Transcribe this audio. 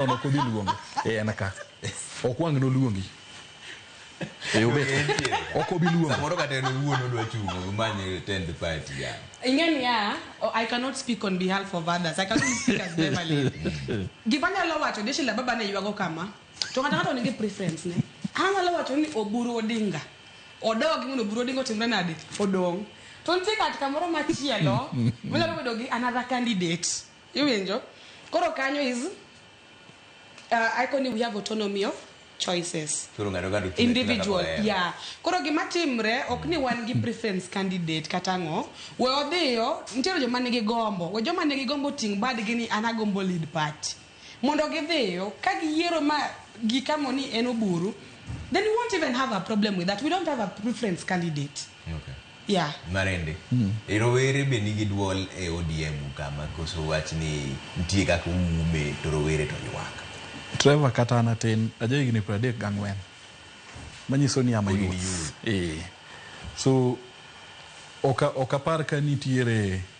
No ko bi luongi. Anaka. Okwang no luongi. Oko bi luongi. Samoro kata no wuono dwa chungo manye tend party ya. Ingeni ya, I cannot speak on behalf of others. I cannot speak as Beverly. Givanya lo wacho Jeshi La Baba ne yuago kama. To ngata onige preference ne. Ana lo wacho ni Oburu Odinga. Odog ngono Oburu Odinga timre nade? Odong. To ntie katika moro machielo, mula bedo gi another candidate. Iwinjo? Koro kanyo is icon we have autonomy of choices. Individual, yeah. Koro gima timre ok ni wan gi preference candidate katango. We odhiyo ntiere joma nigi gombo. We joma nigi gombo ting bad gini anagombo lead party. Mondo gidhiyo ka giyiero ma gikamo ni en Oburu, then we won't even have a problem with that. We don't have a preference candidate. Okay. Yeah. Marende. Rowere be nigi duol e ODM kama koso wach ni ntie kaka ume to rowere to ywak. Trevor Katana ten ajo igni 34 manyiso ni ama youth. So okapar ka nitiere